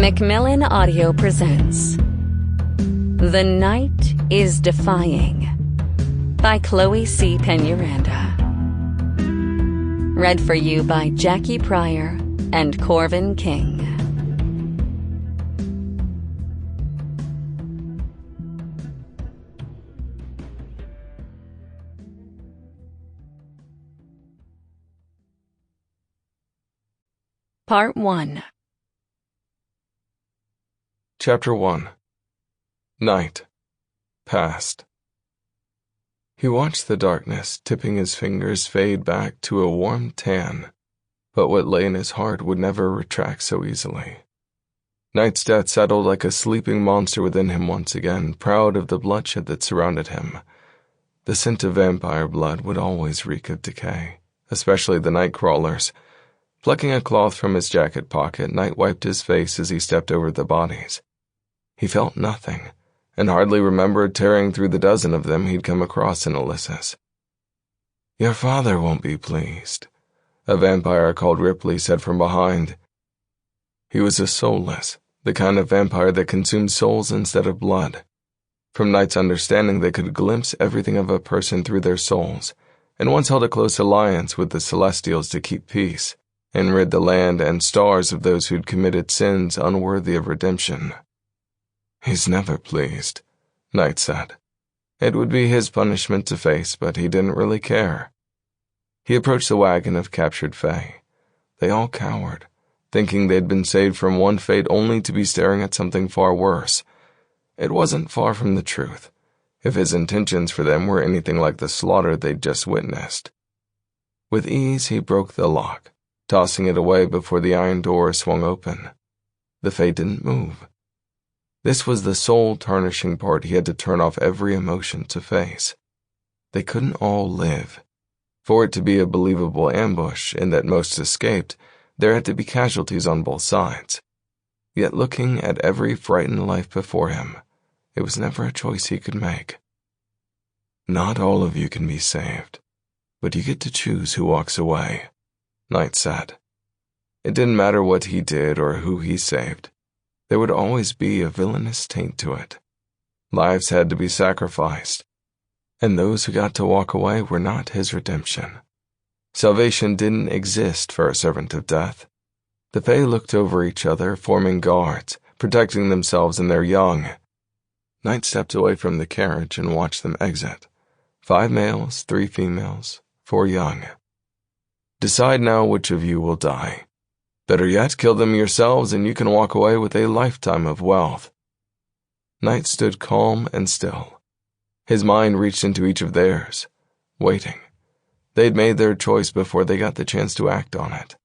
Macmillan Audio presents The Night is Defying by Chloe C. Peñaranda. Read for you by Jacci Pryor and Corvin King. Part 1. Chapter 1. Night. Past. He watched the darkness, tipping his fingers fade back to a warm tan, but what lay in his heart would never retract so easily. Night's death settled like a sleeping monster within him once again, proud of the bloodshed that surrounded him. The scent of vampire blood would always reek of decay, especially the night crawlers. Plucking a cloth from his jacket pocket, Night wiped his face as he stepped over the bodies. He felt nothing, and hardly remembered tearing through the dozen of them he'd come across in Ulysses. "Your father won't be pleased," a vampire called Ripley said from behind. He was a soulless, the kind of vampire that consumed souls instead of blood. From Night's understanding, they could glimpse everything of a person through their souls, and once held a close alliance with the Celestials to keep peace and rid the land and stars of those who'd committed sins unworthy of redemption. "He's never pleased," Night said. It would be his punishment to face, but he didn't really care. He approached the wagon of captured Fae. They all cowered, thinking they'd been saved from one fate only to be staring at something far worse. It wasn't far from the truth, if his intentions for them were anything like the slaughter they'd just witnessed. With ease, he broke the lock, tossing it away before the iron door swung open. The Fae didn't move. This was the soul-tarnishing part he had to turn off every emotion to face. They couldn't all live. For it to be a believable ambush, and that most escaped, there had to be casualties on both sides. Yet looking at every frightened life before him, it was never a choice he could make. "Not all of you can be saved, but you get to choose who walks away," Night said. It didn't matter what he did or who he saved. There would always be a villainous taint to it. Lives had to be sacrificed, and those who got to walk away were not his redemption. Salvation didn't exist for a servant of death. The Fae looked over each other, forming guards, protecting themselves and their young. Night stepped away from the carriage and watched them exit. 5 males, 3 females, 4 young. "Decide now which of you will die. Better yet, kill them yourselves and you can walk away with a lifetime of wealth." Night stood calm and still. His mind reached into each of theirs, waiting. They'd made their choice before they got the chance to act on it.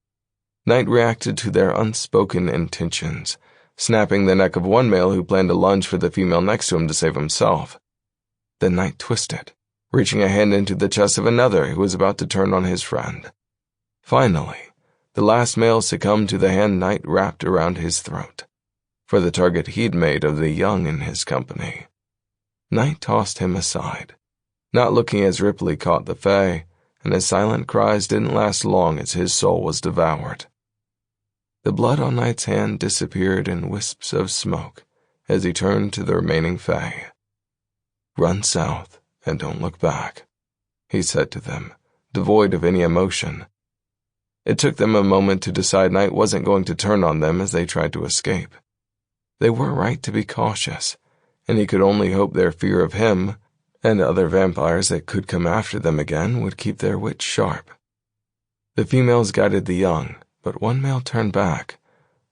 Night reacted to their unspoken intentions, snapping the neck of one male who planned to lunge for the female next to him to save himself. Then Night twisted, reaching a hand into the chest of another who was about to turn on his friend. Finally, the last male succumbed to the hand Night wrapped around his throat, for the target he'd made of the young in his company. Night tossed him aside, not looking as Ripley caught the Fae, and his silent cries didn't last long as his soul was devoured. The blood on Night's hand disappeared in wisps of smoke as he turned to the remaining Fae. "Run south and don't look back," he said to them, devoid of any emotion. It took them a moment to decide Night wasn't going to turn on them as they tried to escape. They were right to be cautious, and he could only hope their fear of him and other vampires that could come after them again would keep their wits sharp. The females guided the young, but one male turned back,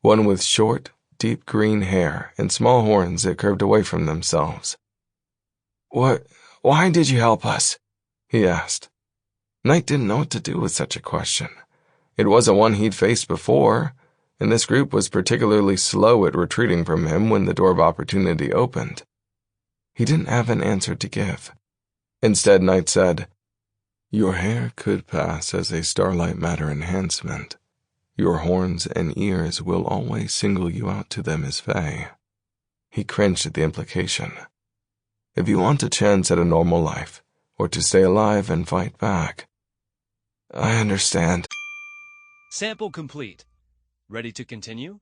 one with short, deep green hair and small horns that curved away from themselves. Why did you help us?" he asked. Night didn't know what to do with such a question. It wasn't one he'd faced before, and this group was particularly slow at retreating from him when the door of opportunity opened. He didn't have an answer to give. Instead, Night said, "Your hair could pass as a starlight matter enhancement. Your horns and ears will always single you out to them as Fae." He cringed at the implication. "If you want a chance at a normal life, or to stay alive and fight back." "I understand." Sample complete. Ready to continue?